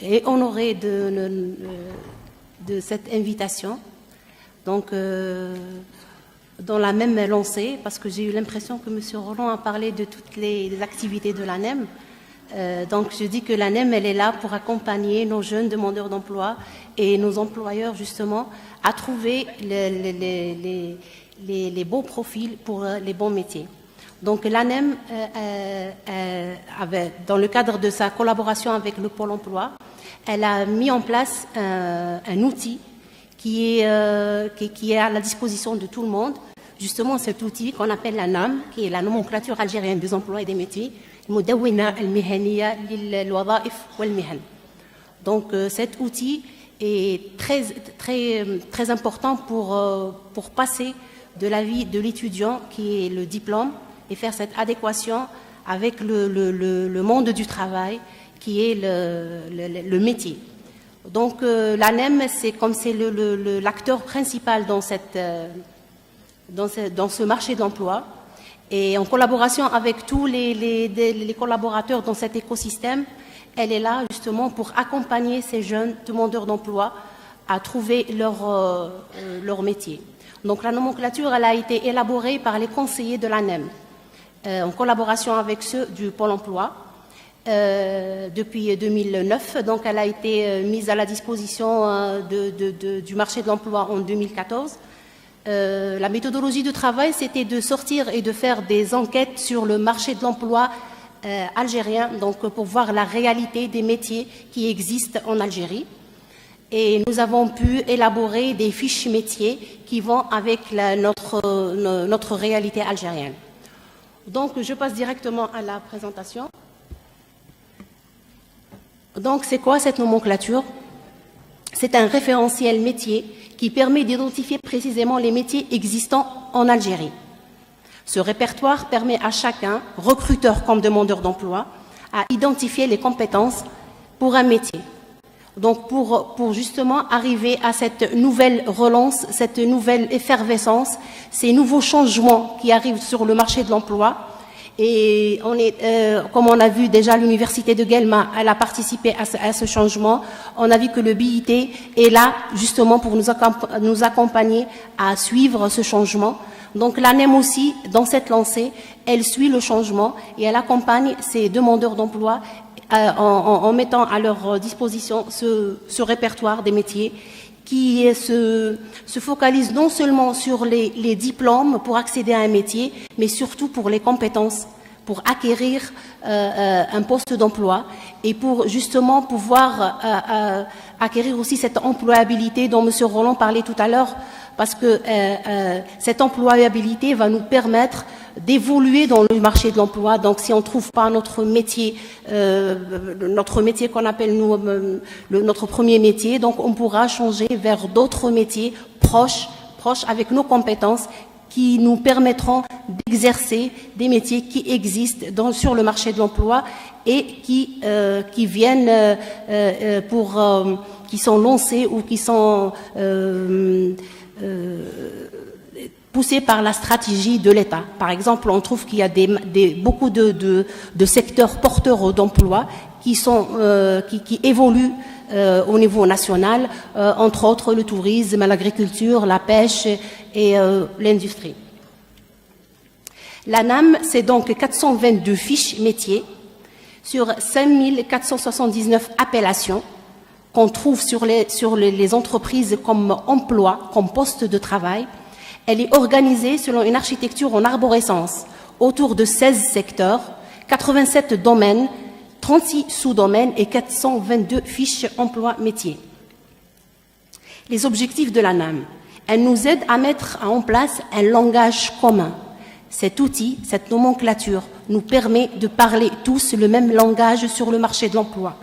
est honoré de cette invitation. Donc, dans la même lancée, parce que j'ai eu l'impression que M. Roland a parlé de toutes les activités de l'ANEM. Donc, je dis que l'ANEM, elle est là pour accompagner nos jeunes demandeurs d'emploi et nos employeurs, justement, à trouver les bons profils pour les bons métiers. Donc, l'ANEM, dans le cadre de sa collaboration avec le Pôle emploi, elle a mis en place un outil qui est à la disposition de tout le monde. Justement, cet outil qu'on appelle la NAM, qui est la nomenclature algérienne des emplois et des métiers, donc cet outil est très important pour passer de la vie de l'étudiant qui est le diplôme et faire cette adéquation avec le monde du travail qui est le métier. Donc l'ANEM, c'est l'acteur principal dans ce marché de l'emploi. Et en collaboration avec tous les collaborateurs dans cet écosystème, elle est là justement pour accompagner ces jeunes demandeurs d'emploi à trouver leur métier. Donc la nomenclature, elle a été élaborée par les conseillers de l'ANEM, en collaboration avec ceux du Pôle emploi, depuis 2009. Donc elle a été mise à la disposition du marché de l'emploi en 2014. La méthodologie de travail, c'était de sortir et de faire des enquêtes sur le marché de l'emploi algérien, donc pour voir la réalité des métiers qui existent en Algérie. Et nous avons pu élaborer des fiches métiers qui vont avec notre réalité algérienne. Donc, je passe directement à la présentation. Donc, c'est quoi cette nomenclature? C'est un référentiel métier qui permet d'identifier précisément les métiers existants en Algérie. Ce répertoire permet à chacun, recruteur comme demandeur d'emploi, à identifier les compétences pour un métier. Donc pour justement arriver à cette nouvelle relance, cette nouvelle effervescence, ces nouveaux changements qui arrivent sur le marché de l'emploi. Et comme on a vu déjà, l'université de Guelma, elle a participé à ce changement. On a vu que le BIT est là justement pour nous accompagner à suivre ce changement. Donc l'ANEM aussi, dans cette lancée, elle suit le changement et elle accompagne ces demandeurs d'emploi en mettant à leur disposition ce répertoire des métiers qui se focalise non seulement sur les diplômes pour accéder à un métier, mais surtout pour les compétences, pour acquérir un poste d'emploi et pour justement pouvoir acquérir aussi cette employabilité dont M. Roland parlait tout à l'heure, parce que cette employabilité va nous permettre d'évoluer dans le marché de l'emploi. Donc si on ne trouve pas notre métier qu'on appelle nous notre premier métier, donc on pourra changer vers d'autres métiers proches avec nos compétences qui nous permettront d'exercer des métiers qui existent sur le marché de l'emploi et qui viennent qui sont lancés ou qui sont poussés par la stratégie de l'État. Par exemple, on trouve qu'il y a beaucoup de secteurs porteurs d'emploi qui évoluent au niveau national, entre autres le tourisme, l'agriculture, la pêche et l'industrie. L'ANAM, c'est donc 422 fiches métiers sur 5479 appellations qu'on trouve sur les entreprises comme emploi, comme poste de travail. Elle est organisée selon une architecture en arborescence autour de 16 secteurs, 87 domaines, 36 sous-domaines et 422 fiches emploi métiers. Les objectifs de l'ANAM, elle nous aide à mettre en place un langage commun. Cet outil, cette nomenclature, nous permet de parler tous le même langage sur le marché de l'emploi.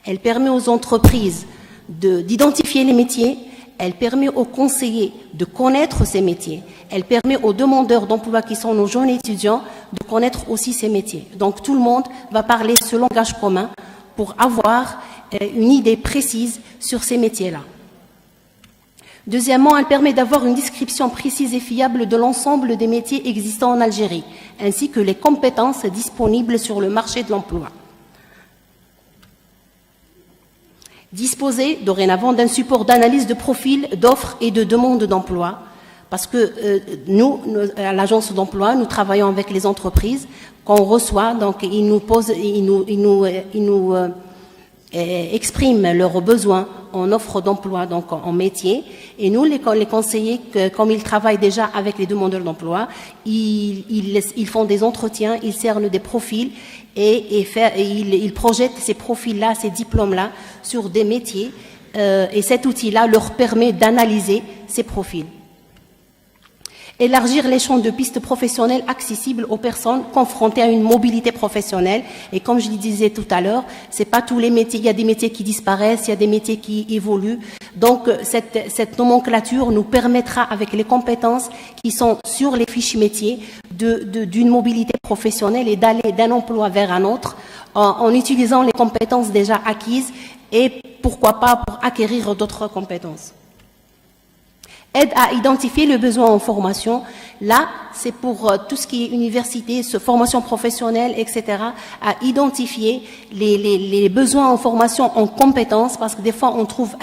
Elle permet aux entreprises d'identifier les métiers, elle permet aux conseillers de connaître ces métiers, elle permet aux demandeurs d'emploi qui sont nos jeunes étudiants de connaître aussi ces métiers. Donc tout le monde va parler ce langage commun pour avoir une idée précise sur ces métiers-là. Deuxièmement, elle permet d'avoir une description précise et fiable de l'ensemble des métiers existants en Algérie, ainsi que les compétences disponibles sur le marché de l'emploi. Disposer dorénavant d'un support d'analyse de profil, d'offres et de demandes d'emploi, parce que nous, à l'agence d'emploi, nous travaillons avec les entreprises qu'on reçoit, donc ils nous expriment leurs besoins en offre d'emploi, donc en métier. Et nous, les conseillers, comme ils travaillent déjà avec les demandeurs d'emploi, ils font des entretiens, ils cernent des profils et ils projettent ces profils-là, ces diplômes-là sur des métiers. Et cet outil-là leur permet d'analyser ces profils. Élargir les champs de pistes professionnelles accessibles aux personnes confrontées à une mobilité professionnelle. Et comme je le disais tout à l'heure, c'est pas tous les métiers. Il y a des métiers qui disparaissent, il y a des métiers qui évoluent. Donc, cette nomenclature nous permettra, avec les compétences qui sont sur les fiches métiers, d'une mobilité professionnelle et d'aller d'un emploi vers un autre en utilisant les compétences déjà acquises et pourquoi pas pour acquérir d'autres compétences. Aide à identifier le besoin en formation. Là, c'est pour tout ce qui est université, formation professionnelle, etc., à identifier les besoins en formation, en compétences, parce que des fois, on trouve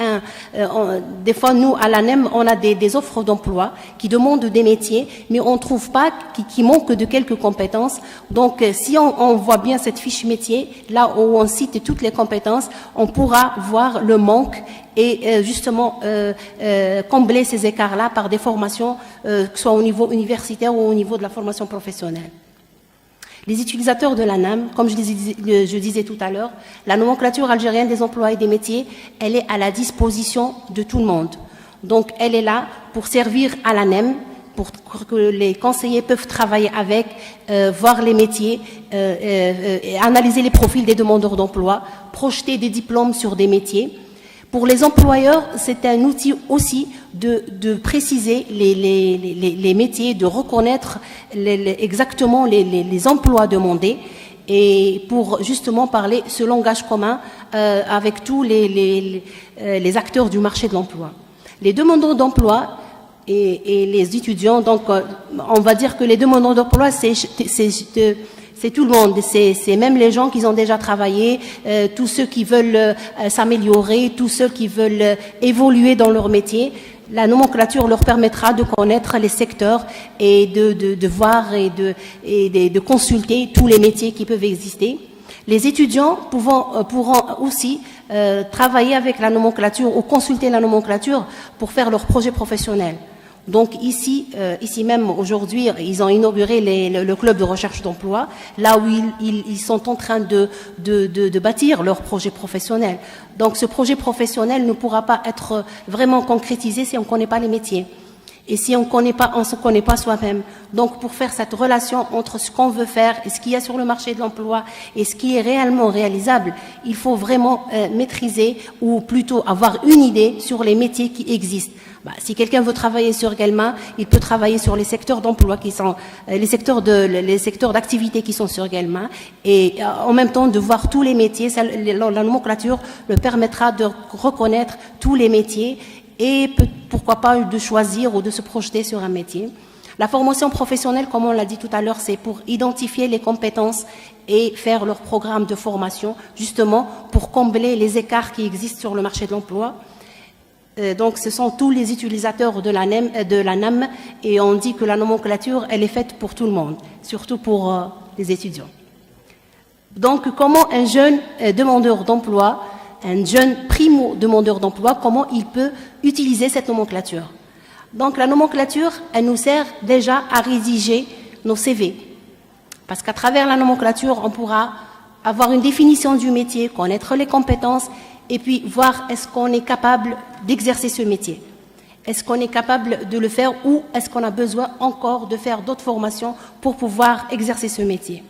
des fois, nous, à l'ANEM, on a des offres d'emploi qui demandent des métiers, mais on trouve pas, qui manquent de quelques compétences. Donc, si on voit bien cette fiche métier, là où on cite toutes les compétences, on pourra voir le manque et justement combler ces écarts-là par des formations, que ce soit au niveau universitaire ou au niveau de la formation professionnelle. Les utilisateurs de l'ANAM, comme je disais tout à l'heure, la nomenclature algérienne des emplois et des métiers, elle est à la disposition de tout le monde. Donc, elle est là pour servir à l'ANEM, pour que les conseillers peuvent travailler avec, voir les métiers, analyser les profils des demandeurs d'emploi, projeter des diplômes sur des métiers. Pour les employeurs, c'est un outil aussi de préciser les métiers, de reconnaître exactement les emplois demandés et pour justement parler ce langage commun avec tous les acteurs du marché de l'emploi. Les demandeurs d'emploi et les étudiants, donc on va dire que les demandeurs d'emploi, c'est tout le monde, c'est même les gens qui ont déjà travaillé, tous ceux qui veulent s'améliorer, tous ceux qui veulent évoluer dans leur métier. La nomenclature leur permettra de connaître les secteurs et de voir et de consulter tous les métiers qui peuvent exister. Les étudiants pourront aussi travailler avec la nomenclature ou consulter la nomenclature pour faire leur projet professionnel. Donc ici même aujourd'hui, ils ont inauguré le club de recherche d'emploi, là où ils sont en train de bâtir leur projet professionnel. Donc ce projet professionnel ne pourra pas être vraiment concrétisé si on ne connaît pas les métiers. Et si on ne se connaît pas soi-même. Donc, pour faire cette relation entre ce qu'on veut faire et ce qu'il y a sur le marché de l'emploi et ce qui est réellement réalisable, il faut vraiment maîtriser ou plutôt avoir une idée sur les métiers qui existent. Si quelqu'un veut travailler sur Guelma, il peut travailler sur les secteurs d'emploi qui sont les secteurs d'activité qui sont sur Guelma et en même temps de voir tous les métiers. La nomenclature le permettra de reconnaître tous les métiers et pourquoi pas de choisir ou de se projeter sur un métier. La formation professionnelle, comme on l'a dit tout à l'heure, c'est pour identifier les compétences et faire leur programme de formation, justement pour combler les écarts qui existent sur le marché de l'emploi. Donc, ce sont tous les utilisateurs de l'ANAM et on dit que la nomenclature, elle est faite pour tout le monde, surtout pour les étudiants. Donc, comment un jeune demandeur d'emploi, un jeune primo-demandeur d'emploi, comment il peut utiliser cette nomenclature? Donc, la nomenclature, elle nous sert déjà à rédiger nos CV. Parce qu'à travers la nomenclature, on pourra avoir une définition du métier, connaître les compétences et puis voir est-ce qu'on est capable d'exercer ce métier. Est-ce qu'on est capable de le faire ou est-ce qu'on a besoin encore de faire d'autres formations pour pouvoir exercer ce métier.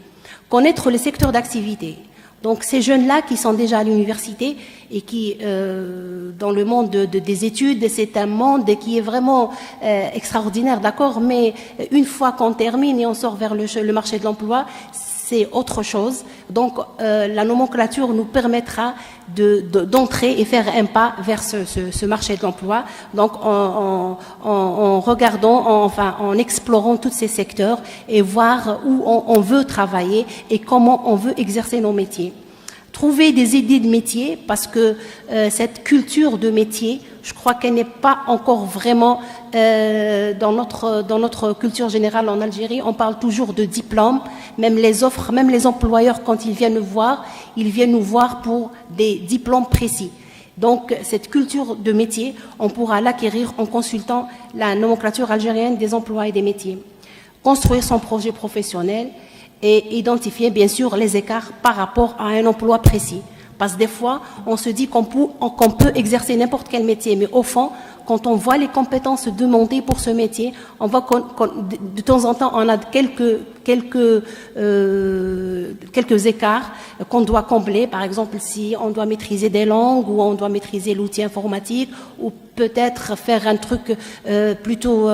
Connaître le secteur d'activité. Donc ces jeunes-là qui sont déjà à l'université et qui, dans le monde des études, c'est un monde qui est vraiment extraordinaire, d'accord, mais une fois qu'on termine et on sort vers le marché de l'emploi, c'est autre chose. Donc la nomenclature nous permettra d'entrer et faire un pas vers ce marché de l'emploi. Donc en regardant, en explorant tous ces secteurs et voir où on veut travailler et comment on veut exercer nos métiers. trouver des idées de métier, parce que cette culture de métier, je crois qu'elle n'est pas encore vraiment dans notre culture générale en Algérie. On parle toujours de diplôme, même les offres, même les employeurs, quand ils viennent nous voir pour des diplômes précis. Donc, cette culture de métier, on pourra l'acquérir en consultant la nomenclature algérienne des emplois et des métiers. Construire son projet professionnel et identifier, bien sûr, les écarts par rapport à un emploi précis. Parce que des fois, on se dit qu'on peut exercer n'importe quel métier, mais au fond, quand on voit les compétences demandées pour ce métier, on voit de temps en temps, on a quelques écarts qu'on doit combler. Par exemple, si on doit maîtriser des langues ou on doit maîtriser l'outil informatique ou peut-être faire un truc plutôt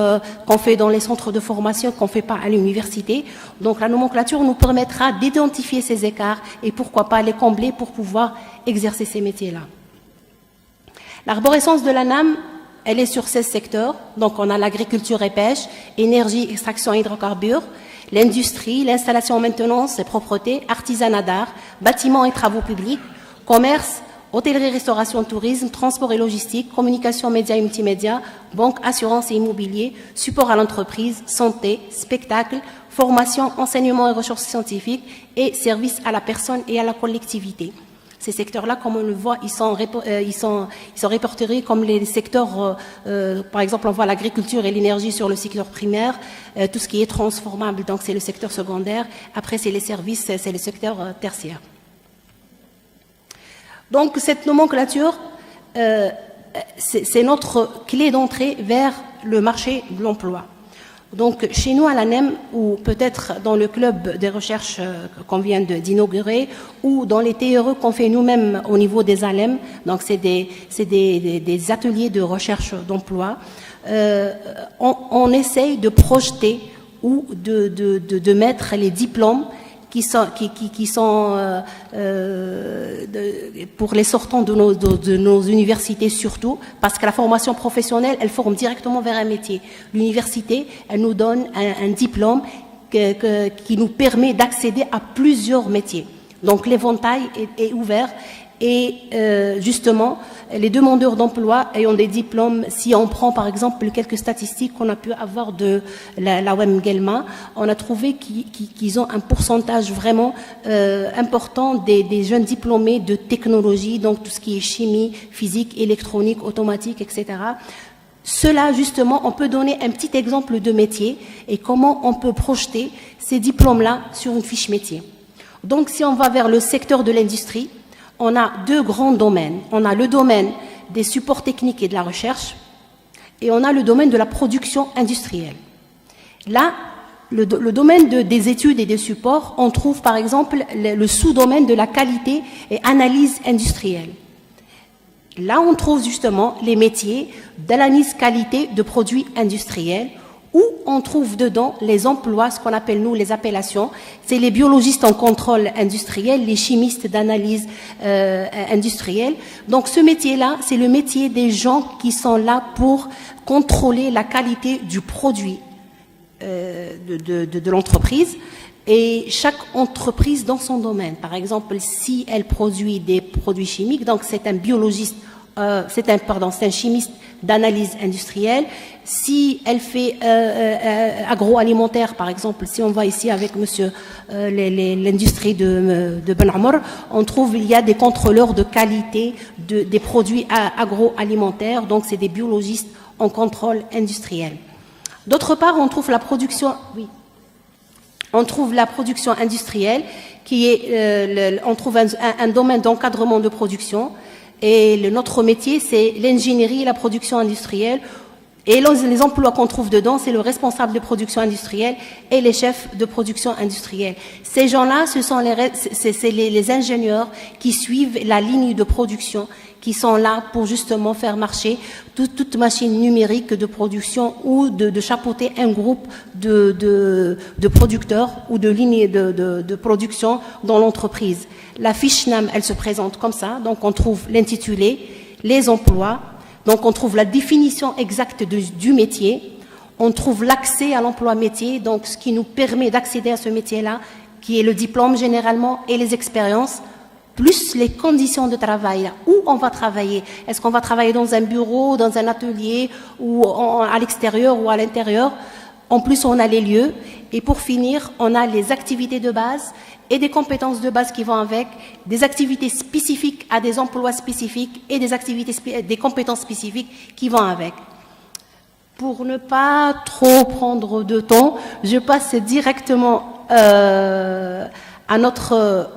qu'on fait dans les centres de formation, qu'on fait pas à l'université. Donc, la nomenclature nous permettra d'identifier ces écarts et pourquoi pas les combler pour pouvoir exercer ces métiers-là. L'arborescence de l'ANAM, elle est sur 16 secteurs. Donc, on a l'agriculture et pêche, énergie, extraction et hydrocarbures, l'industrie, l'installation, maintenance et propreté, artisanat d'art, bâtiments et travaux publics, commerce, hôtellerie, restauration, tourisme, transport et logistique, communication, médias et multimédia, banque, assurance et immobilier, support à l'entreprise, santé, spectacle, formation, enseignement et recherche scientifique et services à la personne et à la collectivité. Ces secteurs-là, comme on le voit, ils sont répertoriés comme les secteurs, par exemple, on voit l'agriculture et l'énergie sur le secteur primaire, tout ce qui est transformable, donc c'est le secteur secondaire, après c'est les services, c'est le secteur tertiaire. Donc cette nomenclature, c'est notre clé d'entrée vers le marché de l'emploi. Donc, chez nous à l'ANEM, ou peut-être dans le club des recherches qu'on vient d'inaugurer, ou dans les TRE qu'on fait nous-mêmes au niveau des ALEM, donc c'est des ateliers de recherche d'emploi, on essaye de projeter ou de mettre les diplômes qui sont pour les sortants de nos universités surtout, parce que la formation professionnelle, elle forme directement vers un métier. L'université, elle nous donne un diplôme qui nous permet d'accéder à plusieurs métiers. Donc l'éventail est ouvert et justement, les demandeurs d'emploi ayant des diplômes, si on prend par exemple quelques statistiques qu'on a pu avoir de la WEM-GELMA, on a trouvé qu'ils ont un pourcentage vraiment important des jeunes diplômés de technologie, donc tout ce qui est chimie, physique, électronique, automatique, etc. Cela, justement, on peut donner un petit exemple de métier et comment on peut projeter ces diplômes-là sur une fiche métier. Donc, si on va vers le secteur de l'industrie, on a deux grands domaines. On a le domaine des supports techniques et de la recherche et on a le domaine de la production industrielle. Là, le domaine des études et des supports, on trouve par exemple le sous-domaine de la qualité et analyse industrielle. Là, on trouve justement les métiers d'analyse qualité de produits industriels où on trouve dedans les emplois, ce qu'on appelle nous les appellations. C'est les biologistes en contrôle industriel, les chimistes d'analyse industrielle. Donc ce métier-là, c'est le métier des gens qui sont là pour contrôler la qualité du produit de l'entreprise. Et chaque entreprise dans son domaine. Par exemple, si elle produit des produits chimiques, donc c'est un biologiste, c'est un chimiste d'analyse industrielle. Si elle fait agroalimentaire, par exemple, si on va ici avec monsieur l'industrie de Ben Amr, on trouve il y a des contrôleurs de qualité des produits agroalimentaires, donc c'est des biologistes en contrôle industriel. D'autre part, on trouve la production, oui. On trouve la production industrielle qui est, on trouve un domaine d'encadrement de production et notre métier c'est l'ingénierie et la production industrielle et les emplois qu'on trouve dedans c'est le responsable de production industrielle et les chefs de production industrielle. Ces gens-là, ce sont les ingénieurs qui suivent la ligne de production, qui sont là pour justement faire marcher toute machine numérique de production ou de chapeauter un groupe de producteurs ou de lignes de production dans l'entreprise. La fiche NAM, elle se présente comme ça, donc on trouve l'intitulé, les emplois, donc on trouve la définition exacte du métier, on trouve l'accès à l'emploi métier, donc ce qui nous permet d'accéder à ce métier-là, qui est le diplôme généralement et les expériences, plus les conditions de travail, où on va travailler. Est-ce qu'on va travailler dans un bureau, dans un atelier, ou à l'extérieur ou à l'intérieur? En plus, on a les lieux. Et pour finir, on a les activités de base et des compétences de base qui vont avec, des activités spécifiques à des emplois spécifiques et des compétences spécifiques qui vont avec. Pour ne pas trop prendre de temps, je passe directement à notre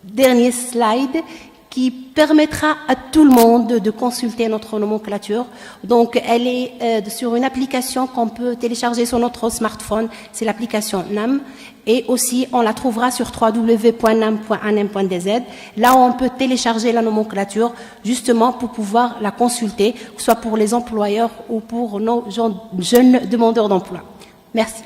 dernier slide qui permettra à tout le monde de consulter notre nomenclature. Donc, elle est sur une application qu'on peut télécharger sur notre smartphone, c'est l'application NAM. Et aussi, on la trouvera sur www.nam.anem.dz. Là, on peut télécharger la nomenclature, justement, pour pouvoir la consulter, que ce soit pour les employeurs ou pour nos jeunes demandeurs d'emploi. Merci.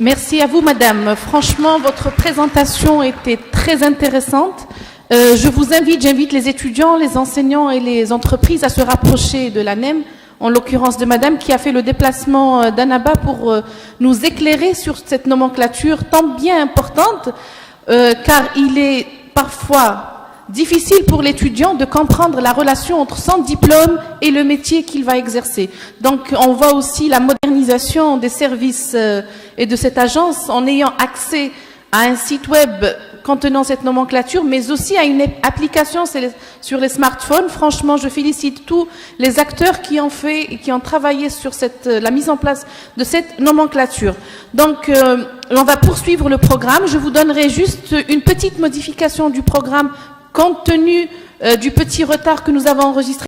Merci à vous, madame. Franchement, votre présentation était très intéressante. J'invite les étudiants, les enseignants et les entreprises à se rapprocher de l'ANEM, en l'occurrence de madame qui a fait le déplacement d'Annaba pour nous éclairer sur cette nomenclature tant bien importante, car il est parfois difficile pour l'étudiant de comprendre la relation entre son diplôme et le métier qu'il va exercer. Donc on voit aussi la modernisation des services et de cette agence en ayant accès à un site web contenant cette nomenclature, mais aussi à une application sur les smartphones. Franchement, je félicite tous les acteurs qui ont travaillé sur la mise en place de cette nomenclature. Donc, on va poursuivre le programme. Je vous donnerai juste une petite modification du programme compte tenu du petit retard que nous avons enregistré.